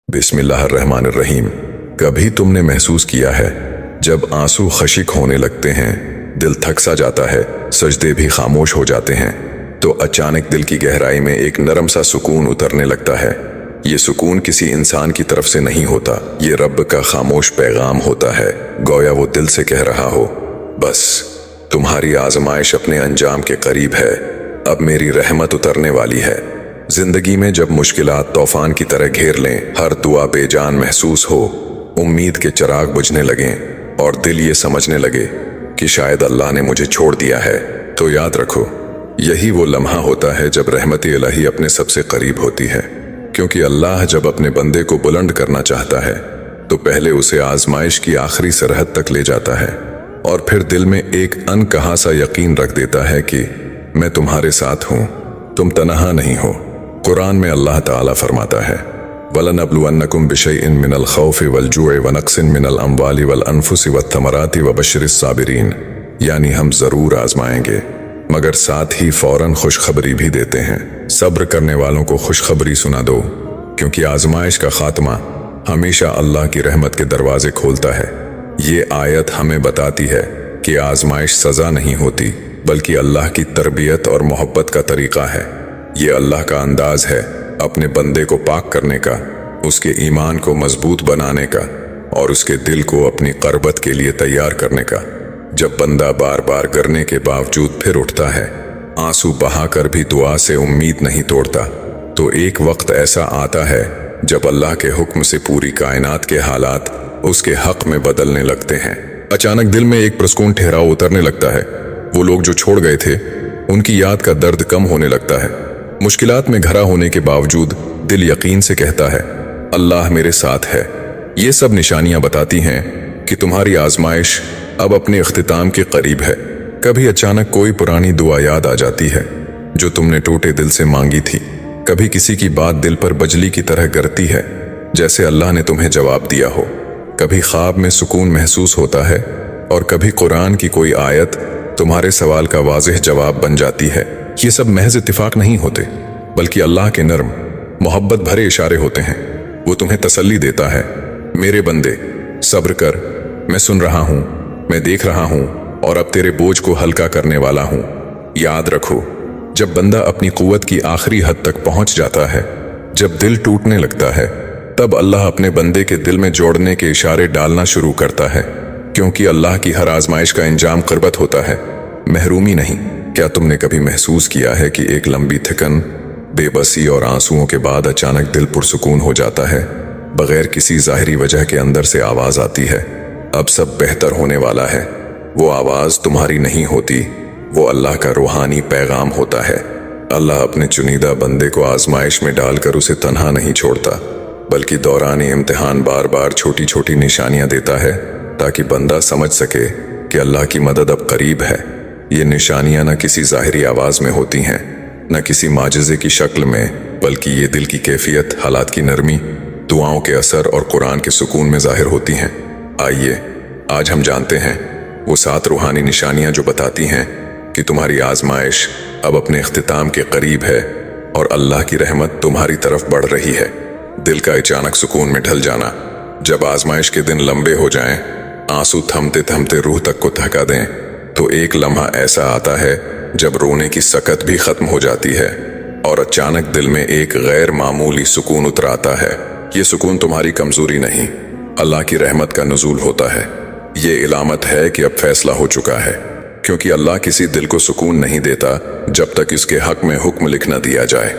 बिस्मिल्लाहिर्रहमानिर्रहीम। कभी तुमने महसूस किया है जब आंसू खशिक होने लगते हैं, दिल थक सा जाता है, सजदे भी खामोश हो जाते हैं, तो अचानक दिल की गहराई में एक नरम सा सुकून उतरने लगता है। ये सुकून किसी इंसान की तरफ से नहीं होता, ये रब का खामोश पैगाम होता है। गोया वो दिल से कह रहा हो, बस तुम्हारी आजमाइश अपने अंजाम के करीब है, अब मेरी रहमत उतरने वाली है। जिंदगी में जब मुश्किलात तूफान की तरह घेर लें, हर दुआ बेजान महसूस हो, उम्मीद के चिराग बुझने लगें और दिल ये समझने लगे कि शायद अल्लाह ने मुझे छोड़ दिया है, तो याद रखो, यही वो लम्हा होता है जब रहमत इलाही अपने सबसे करीब होती है। क्योंकि अल्लाह जब अपने बंदे को बुलंद करना चाहता है तो पहले उसे आजमाइश की आखिरी सरहद तक ले जाता है और फिर दिल में एक अनकहा सा यकीन रख देता है कि मैं तुम्हारे साथ हूं, तुम तनहा नहीं हो। कुरान में अल्लाह ताला फरमाता है, वलनब्लुवन्नकुम बिशैइन मिनल खौफि वल जुइ व नक्सिन मिनल अम्वालि वल अनफुसि वत थमराति व बशिरिस साबिरीन, यानी हम जरूर आजमाएंगे मगर साथ ही फौरन खुशखबरी भी देते हैं। सब्र करने वालों को खुशखबरी सुना दो, क्योंकि आजमाइश का खात्मा हमेशा अल्लाह की रहमत के दरवाजे खोलता है। ये आयत हमें बताती है कि आजमाइश सजा नहीं होती, बल्कि अल्लाह की तरबियत और मोहब्बत का तरीका है। ये अल्लाह का अंदाज है अपने बंदे को पाक करने का, उसके ईमान को मजबूत बनाने का और उसके दिल को अपनी क़रबत के लिए तैयार करने का। जब बंदा बार बार गिरने के बावजूद फिर उठता है, आंसू बहाकर भी दुआ से उम्मीद नहीं तोड़ता, तो एक वक्त ऐसा आता है जब अल्लाह के हुक्म से पूरी कायनात के हालात उसके हक में बदलने लगते हैं। अचानक दिल में एक पुरस्कून ठहराव उतरने लगता है। वो लोग जो छोड़ गए थे, उनकी याद का दर्द कम होने लगता है। मुश्किलात में घरा होने के बावजूद दिल यकीन से कहता है, अल्लाह मेरे साथ है। ये सब निशानियां बताती हैं कि तुम्हारी आजमाइश अब अपने इख्तिताम के करीब है। कभी अचानक कोई पुरानी दुआ याद आ जाती है जो तुमने टूटे दिल से मांगी थी। कभी किसी की बात दिल पर बजली की तरह गिरती है, जैसे अल्लाह ने तुम्हें जवाब दिया हो। कभी ख्वाब में सुकून महसूस होता है और कभी कुरान की कोई आयत तुम्हारे सवाल का वाज़ेह जवाब बन जाती है। ये सब महज इत्तिफाक नहीं होते, बल्कि अल्लाह के नर्म मोहब्बत भरे इशारे होते हैं। वो तुम्हें तसल्ली देता है, मेरे बंदे सब्र कर, मैं सुन रहा हूँ, मैं देख रहा हूँ और अब तेरे बोझ को हल्का करने वाला हूँ। याद रखो, जब बंदा अपनी कुव्वत की आखिरी हद तक पहुँच जाता है, जब दिल टूटने लगता है, तब अल्लाह अपने बंदे के दिल में जोड़ने के इशारे डालना शुरू करता है। क्योंकि अल्लाह की हर आजमाइश का इंजाम क़ुर्बत होता है, महरूमी नहीं। क्या तुमने कभी महसूस किया है कि एक लंबी थकन, बेबसी और आंसुओं के बाद अचानक दिल पुरसुकून हो जाता है? बगैर किसी ज़ाहिरी वजह के अंदर से आवाज़ आती है, अब सब बेहतर होने वाला है। वो आवाज़ तुम्हारी नहीं होती, वो अल्लाह का रूहानी पैगाम होता है। अल्लाह अपने चुनीदा बंदे को आजमाइश में डालकर उसे तन्हा नहीं छोड़ता, बल्कि दौरान इम्तिहान बार बार छोटी छोटी निशानियां देता है, ताकि बंदा समझ सके कि अल्लाह की मदद अब करीब है। ये निशानियां न किसी ज़ाहिरी आवाज़ में होती हैं, न किसी माजिज़े की शक्ल में, बल्कि ये दिल की कैफियत, हालात की नरमी, दुआओं के असर और कुरान के सुकून में ज़ाहिर होती हैं। आइए आज हम जानते हैं वो 7 रूहानी निशानियां जो बताती हैं कि तुम्हारी आजमाइश अब अपने इख्तिताम के करीब है और अल्लाह की रहमत तुम्हारी तरफ बढ़ रही है। दिल का अचानक सुकून में ढल जाना। जब आजमाइश के दिन लंबे हो जाएं, आंसू थमते थमते रूह तक को थका दें, तो एक लम्हा ऐसा आता है जब रोने की सकत भी खत्म हो जाती है और अचानक दिल में एक गैर मामूली सुकून उतर आता है। ये सुकून तुम्हारी कमजोरी नहीं, अल्लाह की रहमत का नुज़ूल होता है। ये इलामत है कि अब फैसला हो चुका है, क्योंकि अल्लाह किसी दिल को सुकून नहीं देता जब तक इसके हक में हुक्म लिख न दिया जाए।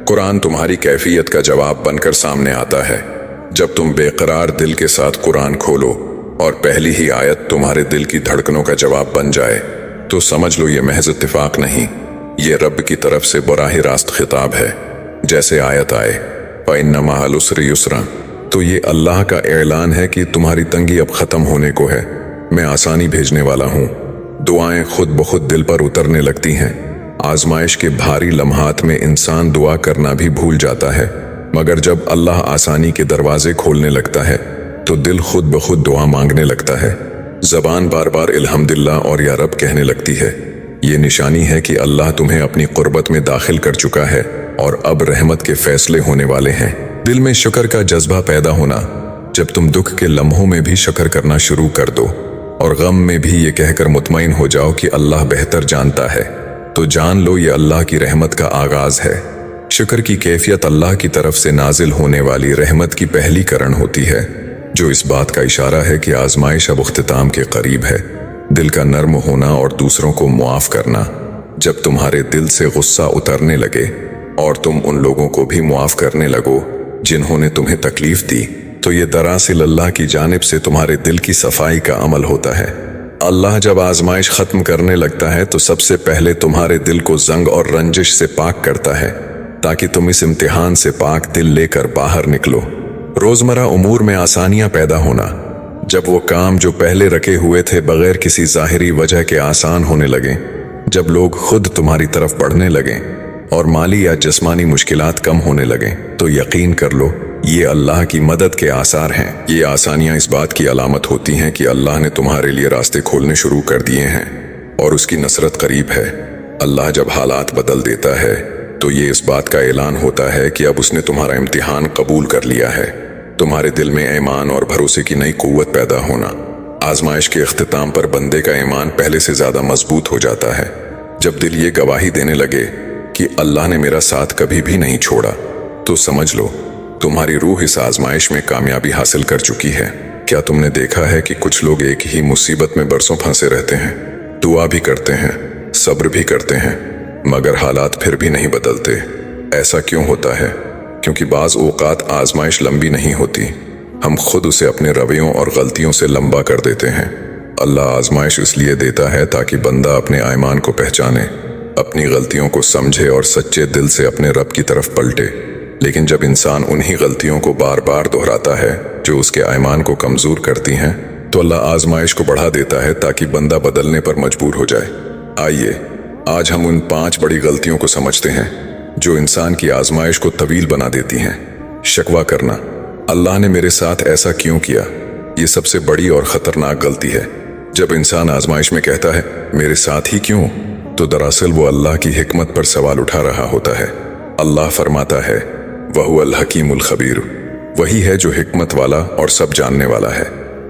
कुरान तुम्हारी कैफियत का जवाब बनकर सामने आता है। जब तुम बेकरार दिल के साथ कुरान खोलो और पहली ही आयत तुम्हारे दिल की धड़कनों का जवाब बन जाए, तो समझ लो ये महज इत्तिफाक नहीं, ये रब की तरफ से बराह रास्त खिताब है। जैसे आयत आए, फ़इन्न मअल उसरि युस्रा, तो ये अल्लाह का ऐलान है कि तुम्हारी तंगी अब ख़त्म होने को है, मैं आसानी भेजने वाला हूँ। दुआएं खुद ब खुद दिल पर उतरने लगती हैं। आजमाइश के भारी लम्हात में इंसान दुआ करना भी भूल जाता है, मगर जब अल्लाह आसानी के दरवाजे खोलने लगता है तो दिल खुद ब खुद दुआ मांगने लगता है। ज़बान बार बार अल्हम्दुलिल्लाह और या रब कहने लगती है। ये निशानी है कि अल्लाह तुम्हें अपनी क़ुर्बत में दाखिल कर चुका है और अब रहमत के फैसले होने वाले हैं। दिल में शुक्र का जज्बा पैदा होना, जब तुम दुख के लम्हों में भी शुक्र करना शुरू कर दो और गम में भी ये कहकर मुतमईन हो जाओ कि अल्लाह बेहतर जानता है, तो जान लो ये अल्लाह की रहमत का आगाज है। शुक्र की कैफियत अल्लाह की तरफ से नाजिल होने वाली रहमत की पहली करण होती है, जो इस बात का इशारा है कि आजमाइश अब इख्तिताम के करीब है। दिल का नर्म होना और दूसरों को मुआफ करना, जब तुम्हारे दिल से गुस्सा उतरने लगे और तुम उन लोगों को भी मुआफ करने लगो जिन्होंने तुम्हें तकलीफ दी, तो ये दरअसल अल्लाह की जानिब से तुम्हारे दिल की सफाई का अमल होता है। अल्लाह जब आजमाइश खत्म करने लगता है तो सबसे पहले तुम्हारे दिल को जंग और रंजिश से पाक करता है, ताकि तुम इस इम्तिहान से पाक दिल लेकर बाहर निकलो। रोजमर्रा उमूर में आसानियां पैदा होना, जब वो काम जो पहले रखे हुए थे बगैर किसी जाहिरी वजह के आसान होने लगे, जब लोग खुद तुम्हारी तरफ बढ़ने लगे और माली या जिस्मानी मुश्किलात कम होने लगे, तो यकीन कर लो ये अल्लाह की मदद के आसार हैं। ये आसानियां इस बात की अलामत होती हैं कि अल्लाह ने तुम्हारे लिए रास्ते खोलने शुरू कर दिए हैं और उसकी नसरत करीब है। अल्लाह जब हालात बदल देता है तो ये इस बात का ऐलान होता है कि अब उसने तुम्हारा इम्तिहान कबूल कर लिया है। तुम्हारे दिल में ईमान और भरोसे की नई कुव्वत पैदा होना, आजमाइश के इख्तिताम पर बंदे का ईमान पहले से ज्यादा मजबूत हो जाता है। जब दिल ये गवाही देने लगे कि अल्लाह ने मेरा साथ कभी भी नहीं छोड़ा, तो समझ लो तुम्हारी रूह इस आजमाइश में कामयाबी हासिल कर चुकी है। क्या तुमने देखा है कि कुछ लोग एक ही मुसीबत में बरसों फंसे रहते हैं, दुआ भी करते हैं, सब्र भी करते हैं, मगर हालात फिर भी नहीं बदलते। ऐसा क्यों होता है? क्योंकि बाज औकात आजमाइश लंबी नहीं होती, हम खुद उसे अपने रवैयों और गलतियों से लंबा कर देते हैं। अल्लाह आजमाइश इसलिए देता है ताकि बंदा अपने ईमान को पहचाने, अपनी गलतियों को समझे और सच्चे दिल से अपने रब की तरफ पलटे। लेकिन जब इंसान उन्हीं गलतियों को बार बार दोहराता है जो उसके ईमान को कमजोर करती हैं, तो अल्लाह आजमाइश को बढ़ा देता है ताकि बंदा बदलने पर मजबूर हो जाए। आइए आज हम उन 5 बड़ी गलतियों को समझते हैं जो इंसान की आजमाइश को तवील बना देती हैं। शकवा करना, अल्लाह ने मेरे साथ ऐसा क्यों किया, ये सबसे बड़ी और खतरनाक गलती है। जब इंसान आजमाइश में कहता है मेरे साथ ही क्यों, तो दरअसल वो अल्लाह की हिकमत पर सवाल उठा रहा होता है। अल्लाह फरमाता है वहुवल हकीमुल खबीर, वही है जो हिकमत वाला और सब जानने वाला है।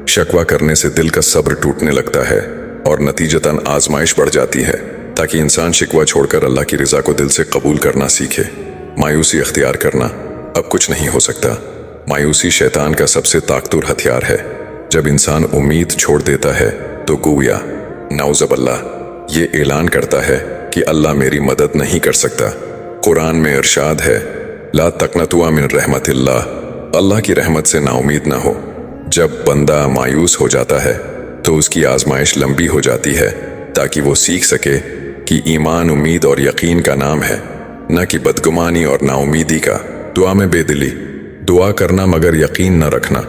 शकवा करने से दिल का सब्र टूटने लगता है और नतीजतन आजमाइश बढ़ जाती है, ताकि इंसान शिकवा छोड़कर अल्लाह की रजा को दिल से कबूल करना सीखे। मायूसी अख्तियार करना, अब कुछ नहीं हो सकता। मायूसी शैतान का सबसे ताकतवर हथियार है। जब इंसान उम्मीद छोड़ देता है तो गोया नाउज़बिल्लाह ये ऐलान करता है कि अल्लाह मेरी मदद नहीं कर सकता। कुरान में इरशाद है ला तकनतु मिन रहमतिल्लाह, अल्लाह की रहमत से नाउमीद ना हो। जब बंदा मायूस हो जाता है तो उसकी आजमाइश लंबी हो जाती है, ताकि वो सीख सके कि ईमान उम्मीद और यकीन का नाम है, न कि बदगुमानी और नाउमीदी का। दुआ में बेदिली, दुआ करना मगर यकीन न रखना।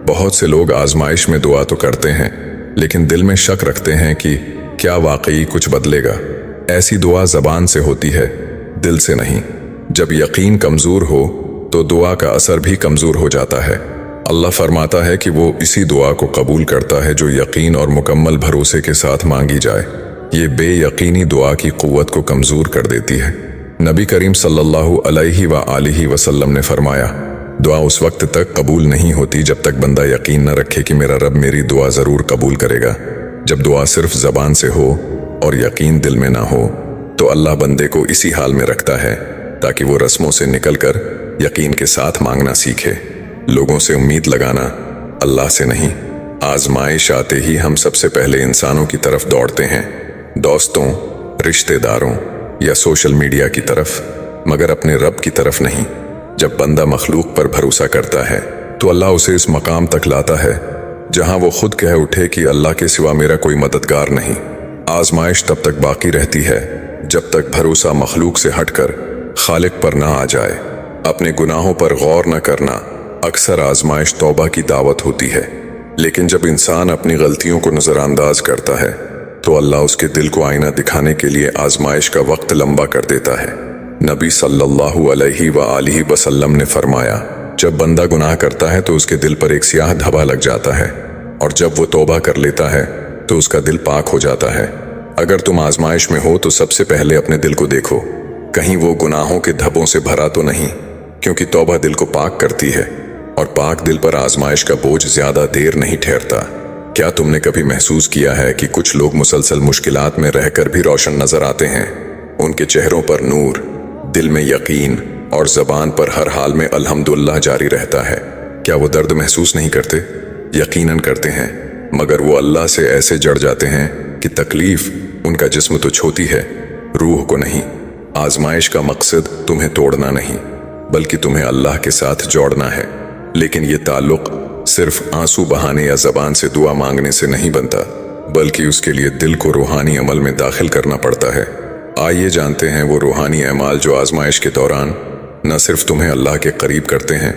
बहुत से लोग आजमाइश में दुआ तो करते हैं, लेकिन दिल में शक रखते हैं कि क्या वाकई कुछ बदलेगा। ऐसी दुआ जबान से होती है, दिल से नहीं। जब यकीन कमजोर हो तो दुआ का असर भी कमजोर हो जाता है। अल्लाह फरमाता है कि वो इसी दुआ को कबूल करता है जो यकीन और मुकम्मल भरोसे के साथ मांगी जाए। ये बेयकीनी दुआ की कुव्वत को कमजोर कर देती है। नबी करीम सल्लल्लाहु अलैहि व आलिहि वसल्लम ने फरमाया दुआ उस वक्त तक कबूल नहीं होती जब तक बंदा यकीन न रखे कि मेरा रब मेरी दुआ जरूर कबूल करेगा। जब दुआ सिर्फ जबान से हो और यकीन दिल में ना हो, तो अल्लाह बंदे को इसी हाल में रखता है ताकि वो रस्मों से निकलकर यकीन के साथ मांगना सीखे। लोगों से उम्मीद लगाना, अल्लाह से नहीं। आजमाइश आते ही हम सबसे पहले इंसानों की तरफ दौड़ते हैं, दोस्तों, रिश्तेदारों या सोशल मीडिया की तरफ, मगर अपने रब की तरफ नहीं। जब बंदा मखलूक पर भरोसा करता है तो अल्लाह उसे इस मकाम तक लाता है जहां वो खुद कह उठे कि अल्लाह के सिवा मेरा कोई मददगार नहीं। आजमाइश तब तक बाकी रहती है जब तक भरोसा मखलूक से हटकर खालिक पर ना आ जाए। अपने गुनाहों पर गौर न करना अक्सर आजमाइश तौबा की दावत होती है, लेकिन जब इंसान अपनी गलतियों को नजरअंदाज करता है तो अल्लाह उसके दिल को आईना दिखाने के लिए आजमाइश का वक्त लंबा कर देता है। नबी सल्लल्लाहु अलैहि व आलिहि वसल्लम ने फरमाया जब बंदा गुनाह करता है तो उसके दिल पर एक सियाह धब्बा लग जाता है, और जब वो तौबा कर लेता है तो उसका दिल पाक हो जाता है। अगर तुम आजमाइश में हो तो सबसे पहले अपने दिल को देखो, कहीं वो गुनाहों के धब्बों से भरा तो नहीं। क्योंकि तौबा दिल को पाक करती है और पाक दिल पर आजमाइश का बोझ ज्यादा देर नहीं ठहरता। क्या तुमने कभी महसूस किया है कि कुछ लोग मुसलसल मुश्किलात में रहकर भी रोशन नजर आते हैं? उनके चेहरों पर नूर, दिल में यकीन और जबान पर हर हाल में अल्हम्दुलिल्लाह जारी रहता है। क्या वो दर्द महसूस नहीं करते? यकीनन करते हैं, मगर वो अल्लाह से ऐसे जड़ जाते हैं कि तकलीफ उनका जिस्म तो छूती है, रूह को नहीं। आजमाइश का मकसद तुम्हें तोड़ना नहीं, बल्कि तुम्हें अल्लाह के साथ जोड़ना है। लेकिन ये ताल्लुक सिर्फ आंसू बहाने या जबान से दुआ मांगने से नहीं बनता, बल्कि उसके लिए दिल को रूहानी अमल में दाखिल करना पड़ता है। आइए जानते हैं वो रूहानी अमाल जो आजमाइश के दौरान न सिर्फ तुम्हें अल्लाह के करीब करते हैं,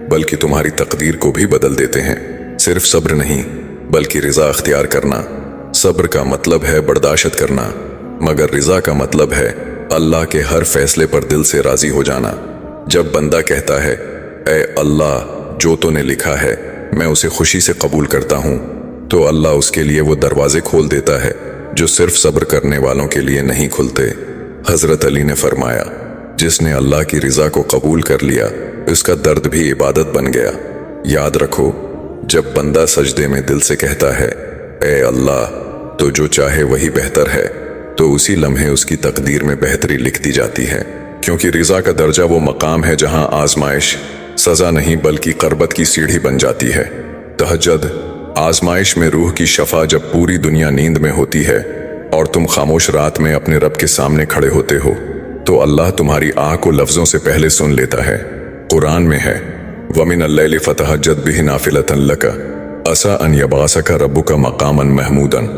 बल्कि तुम्हारी तकदीर को भी बदल देते हैं। सिर्फ सब्र नहीं, बल्कि रिजा अख्तियार करना। सब्र का मतलब है बर्दाश्त करना, मगर रिजा का मतलब है अल्लाह के हर फैसले पर दिल से राजी हो जाना। जब बंदा कहता है, ऐ अल्लाह, जो तूने लिखा है मैं उसे खुशी से कबूल करता हूँ, तो अल्लाह उसके लिए वो दरवाजे खोल देता है जो सिर्फ सब्र करने वालों के लिए नहीं खुलते। हजरत अली ने फरमाया, जिसने अल्लाह की रिजा को कबूल कर लिया, उसका दर्द भी इबादत बन गया। याद रखो, जब बंदा सजदे में दिल से कहता है, ऐ अल्लाह, तो जो चाहे वही बेहतर है, तो उसी लम्हे उसकी तकदीर में बेहतरी लिख दी जाती है। क्योंकि रिजा का दर्जा वो मकाम है जहां आजमाइश सजा नहीं बल्कि करबत की सीढ़ी बन जाती है। तहज्जुद, आजमाइश में रूह की शफा जब पूरी दुनिया नींद में होती है और तुम खामोश रात में अपने रब के सामने खड़े होते हो, तो अल्लाह तुम्हारी आह को लफ्जों से पहले सुन लेता है। कुरान में है, वमिन अल्लैलि फतहज्जद बिही नाफिलतन लका असा अन यबअसका रब्बुका मकामन महमूदन।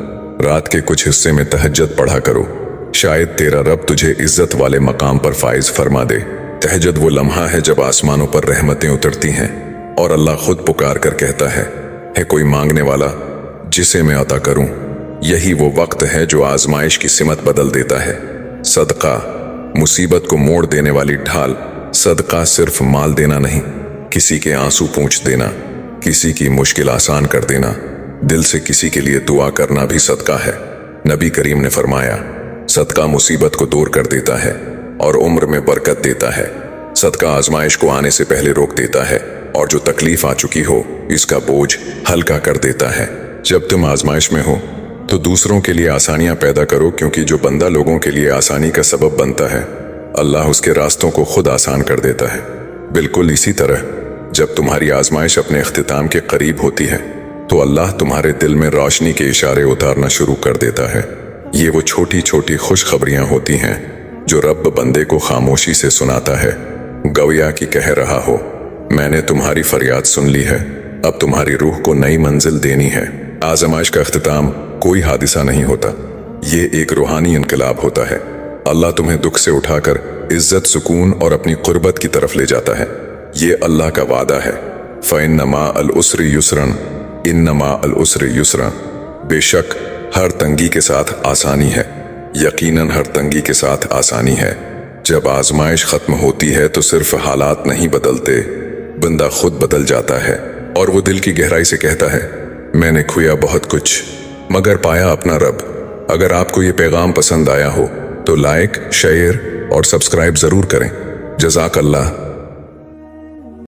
रात के कुछ हिस्से में तहज्जुद पढ़ा करो, शायद तेरा रब तुझे इज्जत वाले मकाम पर फाइज फरमा दे। तहज्जुद वो लम्हा है जब आसमानों पर रहमतें उतरती हैं और अल्लाह खुद पुकार कर कहता है कोई मांगने वाला जिसे मैं अता करूं। यही वो वक्त है जो आजमाइश की सिमत बदल देता है। सदका, मुसीबत को मोड़ देने वाली ढाल। सदका सिर्फ माल देना नहीं, किसी के आंसू पोंछ देना, किसी की मुश्किल आसान कर देना, दिल से किसी के लिए दुआ करना भी सदका है। नबी करीम ने फरमाया, सदका मुसीबत को दूर कर देता है और उम्र में बरकत देता है। सदका आजमाइश को आने से पहले रोक देता है और जो तकलीफ आ चुकी हो इसका बोझ हल्का कर देता है। जब तुम आजमाइश में हो तो दूसरों के लिए आसानियां पैदा करो, क्योंकि जो बंदा लोगों के लिए आसानी का सबब बनता है, अल्लाह उसके रास्तों को खुद आसान कर देता है। बिल्कुल इसी तरह जब तुम्हारी आजमाइश अपने इख्तिताम के करीब होती है, तो अल्लाह तुम्हारे दिल में रोशनी के इशारे उतारना शुरू कर देता है। ये वो छोटी छोटी खुशखबरियां होती हैं जो रब बंदे को खामोशी से सुनाता है, गवैया की कह रहा हो, मैंने तुम्हारी फरियाद सुन ली है, अब तुम्हारी रूह को नई मंजिल देनी है। आजमाइश का इख्तिताम कोई हादिसा नहीं होता, ये एक रूहानी इनकलाब होता है। अल्लाह तुम्हें दुख से उठाकर इज्जत, सुकून और अपनी कुर्बत की तरफ ले जाता है। ये अल्लाह का वादा है, फ़इन्न मअल उसरि युस्रन इन्न मअल उसरि युस्रा। बेशक हर तंगी के साथ आसानी है, यकीनन हर तंगी के साथ आसानी है। जब आजमाइश खत्म होती है तो सिर्फ हालात नहीं बदलते, बंदा खुद बदल जाता है और वो दिल की गहराई से कहता है, मैंने खोया बहुत कुछ मगर पाया अपना रब। अगर आपको ये पैगाम पसंद आया हो तो लाइक, शेयर और सब्सक्राइब जरूर करें। जज़ाकल्लाह।